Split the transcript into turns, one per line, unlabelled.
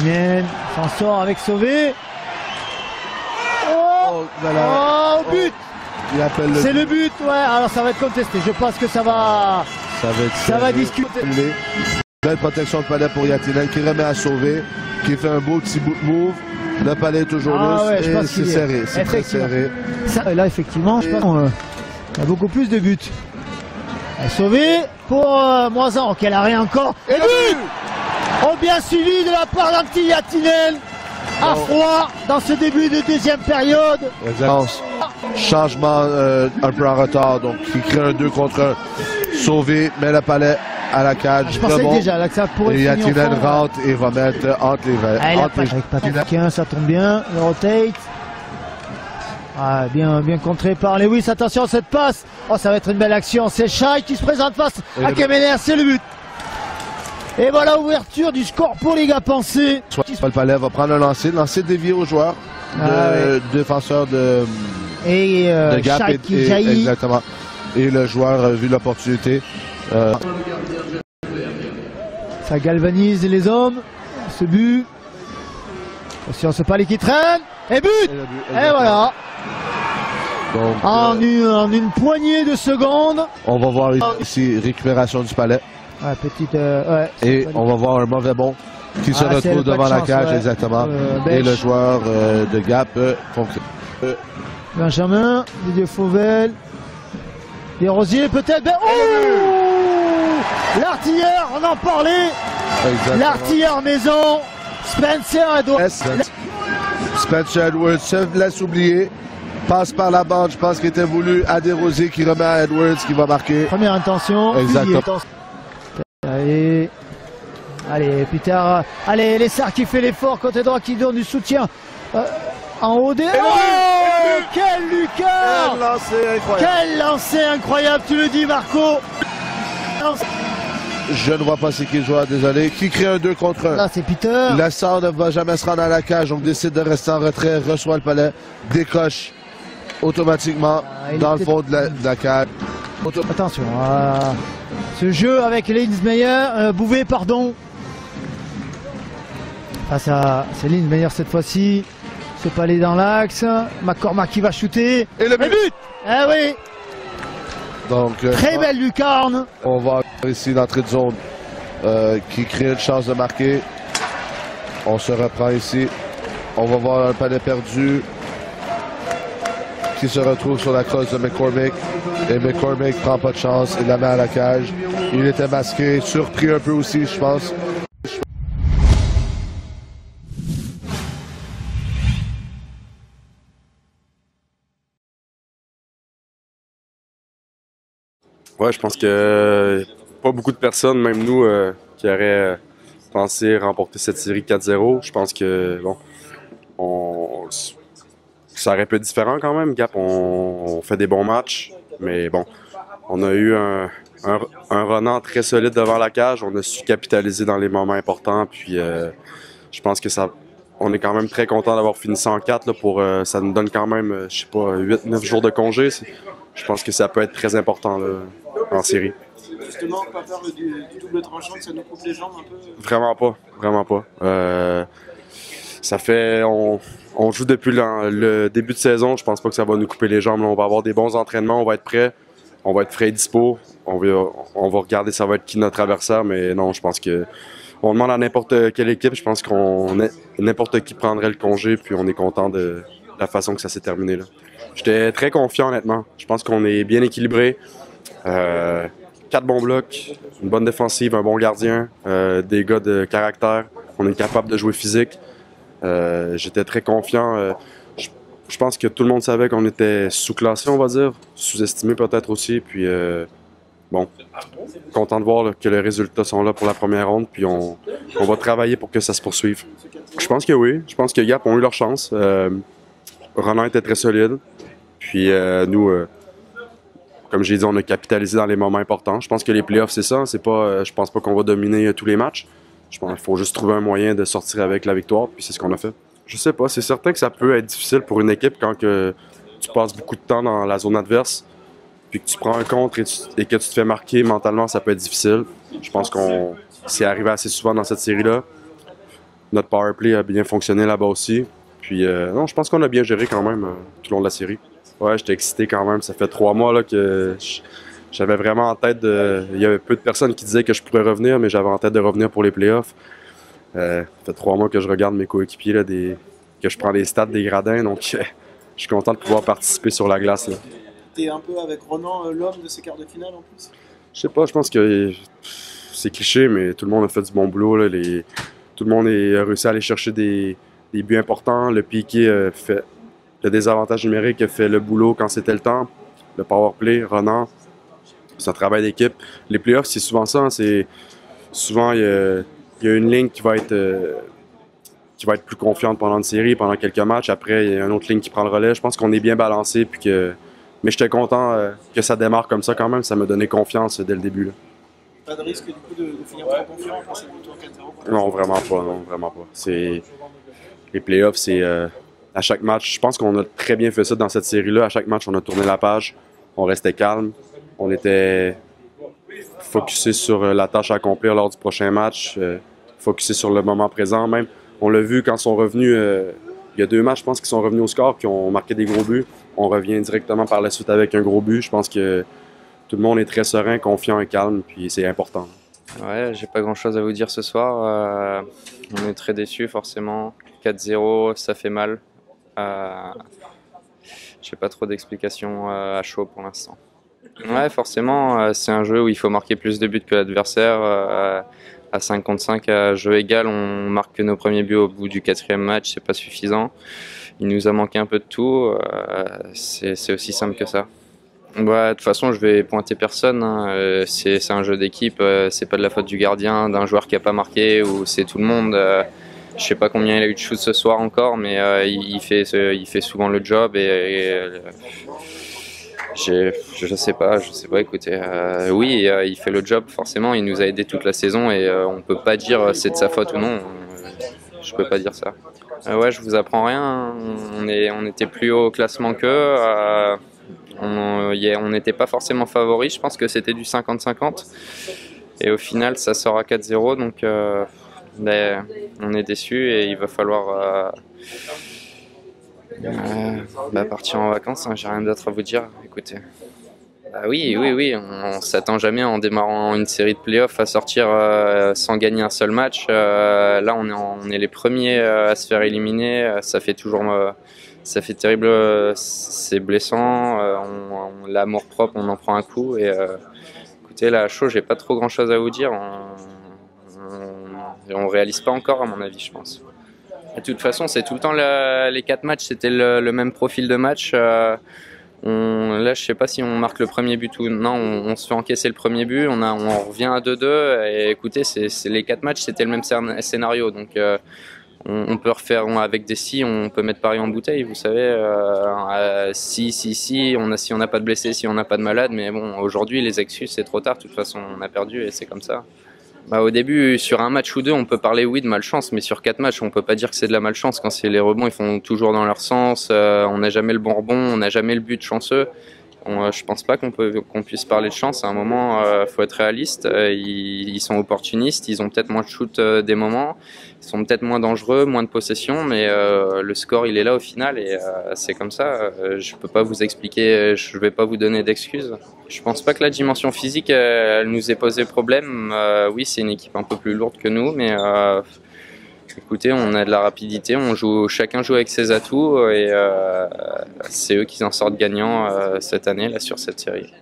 Yatinen s'en sort avec Sauvé. Oh, but! C'est le but, ouais. Alors ça va être contesté. Je pense que ça va discuter.
Belle protection de palais pour Yatinen qui remet à Sauvé, qui fait un beau petit bout de move. Le palais est toujours loose et c'est serré. C'est très serré.
Là, effectivement, je pense qu'on a beaucoup plus de buts. Sauvé pour Moisan, qui a rien encore. Et but! Oh, bien suivi de la part d'Antti Yatinen. À froid dans ce début de deuxième période.
Exactement. Changement un peu en retard, donc qui crée un 2 contre 1. Sauvé, met le palais à la cage.
Je pensais déjà là, que ça pourrait
et Yatinen rentre et va mettre entre les
avec Patrick, ça tombe bien. Le rotate. Ah, bien contré par Lewis. Attention à cette passe. Oh, ça va être une belle action. C'est Shai qui se présente face à Kemener. C'est le but. Et voilà, ouverture du score pour les gars pensés.
Le palais va prendre un lancer dévié au joueur. Défenseur de Gap
Shai qui jaillit.
Exactement. Et le joueur a vu l'opportunité.
Ça galvanise les hommes. Ce but. Attention, ce palais qui traîne. Et but! Et voilà. Donc, en une poignée de secondes.
On va voir ici récupération du palais. Et on va voir un mauvais bond qui se retrouve devant la cage, exactement. Et le joueur de Gap
Benjamin, Didier Fauvel, Desrosiers peut-être. L'artilleur, on en parlait. L'artilleur maison, Spencer Edwards.
Spencer Edwards se laisse oublier. Passe par la bande, je pense qu'il était voulu à Desrosiers qui remet à Edwards qui va marquer.
Première intention.
Exactement.
Allez, Peter. Allez, Lessard qui fait l'effort, côté droit qui donne du soutien en haut des. Quel Lucas!
Quel lancer incroyable!
Quel lancer incroyable, tu le dis, Marco!
Je ne vois pas c'est qui le joueur, désolé. Qui crée un 2 contre 1.
Là, c'est Peter.
Lessard ne va jamais se rendre à la cage, donc décide de rester en retrait, reçoit le palais, décoche automatiquement dans le fond de la cage.
Attention à ce jeu avec Linsmeyer, Bouvet, pardon. Face à c'est Linsmeyer cette fois-ci. Ce palais dans l'axe. McCormack qui va shooter.
Et le but!
Eh oui!
Donc,
très belle lucarne.
On va ici l'entrée de zone qui crée une chance de marquer. On se reprend ici. On va voir un palais perdu qui se retrouve sur la crosse de McCormick. Et McCormick prend pas de chance. Il la met à la cage. Il était masqué, surpris un peu aussi, je pense.
Ouais, je pense que pas beaucoup de personnes, même nous, qui auraient pensé remporter cette série 4-0. Je pense que, bon, ça aurait pu être différent quand même. Gap, on fait des bons matchs, mais bon, on a eu un renan très solide devant la cage. On a su capitaliser dans les moments importants, puis je pense que on est quand même très content d'avoir fini ça en 4 là, ça nous donne quand même, je sais pas, 8-9 jours de congé. Je pense que ça peut être très important là, en série.
Justement, pas peur du double tranchant, que ça nous coupe les jambes un peu?
Vraiment pas. Ça fait, on joue depuis le début de saison. Je pense pas que ça va nous couper les jambes. Là, on va avoir des bons entraînements, on va être prêt, on va être frais et dispo. On va regarder ça va être qui notre adversaire, mais non, je pense que on demande à n'importe quelle équipe. Je pense n'importe qui prendrait le congé, puis on est content de la façon que ça s'est terminé là. J'étais très confiant, honnêtement. Je pense qu'on est bien équilibré. 4 bons blocs, une bonne défensive, un bon gardien, des gars de caractère. On est capable de jouer physique. J'étais très confiant. Je pense que tout le monde savait qu'on était sous-classé, on va dire. Sous-estimé peut-être aussi. Puis, bon, content de voir là, que les résultats sont là pour la première ronde. Puis, on va travailler pour que ça se poursuive. Je pense que oui. Je pense que Gap ont eu leur chance. Ronan était très solide. Puis nous, comme j'ai dit, on a capitalisé dans les moments importants. Je pense que les playoffs, c'est ça. Je pense pas qu'on va dominer tous les matchs. Je pense qu'il faut juste trouver un moyen de sortir avec la victoire, puis c'est ce qu'on a fait. Je sais pas, c'est certain que ça peut être difficile pour une équipe quand tu passes beaucoup de temps dans la zone adverse, puis que tu prends un contre et que tu te fais marquer mentalement, ça peut être difficile. Je pense qu'on s'est arrivé assez souvent dans cette série-là. Notre power play a bien fonctionné là-bas aussi. Puis non, je pense qu'on a bien géré quand même tout le long de la série. Ouais, j'étais excité quand même. Ça fait 3 mois là, que j'avais vraiment en tête de... Il y avait peu de personnes qui disaient que je pourrais revenir, mais j'avais en tête de revenir pour les playoffs. Ça fait 3 mois que je regarde mes coéquipiers, là, que je prends les stats des gradins, donc je suis content de pouvoir participer sur la glace.
T'es un peu avec Ronan l'homme de ces quarts de finale en plus?
Je sais pas, je pense que c'est cliché, mais tout le monde a fait du bon boulot. Là, tout le monde a réussi à aller chercher des buts importants. Le Piqué fait le désavantage numérique, a fait le boulot quand c'était le temps. Le power play, Ronan, c'est un travail d'équipe. Les playoffs, c'est souvent ça. C'est souvent il y a une ligne qui va être plus confiante pendant une série, pendant quelques matchs. Après, il y a une autre ligne qui prend le relais. Je pense qu'on est bien balancé. Mais j'étais content que ça démarre comme ça quand même. Ça m'a donné confiance dès le début. Là.
Pas de risque du coup de finir trop confiant après cette victoire 4-0?
Non, vraiment pas. Non, vraiment pas. Les playoffs, c'est à chaque match. Je pense qu'on a très bien fait ça dans cette série-là. À chaque match, on a tourné la page. On restait calme. On était focusé sur la tâche à accomplir lors du prochain match. Focusé sur le moment présent même. On l'a vu quand ils sont revenus. Il y a 2 matchs, je pense, qui sont revenus au score, qui ont marqué des gros buts. On revient directement par la suite avec un gros but. Je pense que tout le monde est très serein, confiant et calme, puis c'est important.
Ouais, j'ai pas grand-chose à vous dire ce soir. On est très déçus, forcément. 4-0, ça fait mal. J'ai pas trop d'explications à chaud pour l'instant. Ouais, forcément, c'est un jeu où il faut marquer plus de buts que l'adversaire. À 5 contre 5, à jeu égal, on marque que nos premiers buts au bout du 4e match, c'est pas suffisant. Il nous a manqué un peu de tout, c'est aussi simple que ça. Bah, de toute façon, je vais pointer personne, hein. C'est un jeu d'équipe, c'est pas de la faute du gardien, d'un joueur qui a pas marqué, ou c'est tout le monde. Je sais pas combien il a eu de shoots ce soir encore, mais il fait souvent le job je sais pas, écoutez, oui, il fait le job, forcément, il nous a aidé toute la saison et on peut pas dire c'est de sa faute ou non, je peux pas dire ça. Ouais, je vous apprends rien, on était plus haut au classement qu'eux, on n'était pas forcément favoris, je pense que c'était du 50-50 et au final ça sort à 4-0, donc on est déçus et il va falloir partir en vacances, hein, j'ai rien d'autre à vous dire, écoutez. Oui, on s'attend jamais en démarrant une série de playoffs à sortir sans gagner un seul match. Là, on est les premiers à se faire éliminer, ça fait terrible, c'est blessant, l'amour propre, on en prend un coup et écoutez, là, à chaud, j'ai pas trop grand chose à vous dire, on réalise pas encore à mon avis, je pense. De toute façon, c'est tout le temps les 4 matchs, c'était le même profil de match. Là, je sais pas si on marque le premier but ou non. On se fait encaisser le premier but, on revient à 2-2. Et écoutez, les 4 matchs, c'était le même scénario. Donc, on peut refaire avec des si, on peut mettre Paris en bouteille. Vous savez, si on n'a pas de blessés, si on n'a pas de malades. Mais bon, aujourd'hui, les excuses, c'est trop tard. De toute façon, on a perdu et c'est comme ça. Au début, sur un match ou 2, on peut parler oui de malchance, mais sur 4 matchs, on peut pas dire que c'est de la malchance. Quand c'est les rebonds, ils font toujours dans leur sens. On n'a jamais le bon rebond, on n'a jamais le but chanceux. Je pense pas qu'on puisse parler de chance. À un moment, faut être réaliste. Ils sont opportunistes, ils ont peut-être moins de shoot des moments, ils sont peut-être moins dangereux, moins de possession, mais le score il est là au final et c'est comme ça. Je peux pas vous expliquer, je vais pas vous donner d'excuses. Je pense pas que la dimension physique elle nous ait posé problème. Oui, c'est une équipe un peu plus lourde que nous, mais écoutez, on a de la rapidité, chacun joue avec ses atouts et c'est eux qui en sortent gagnants cette année là sur cette série.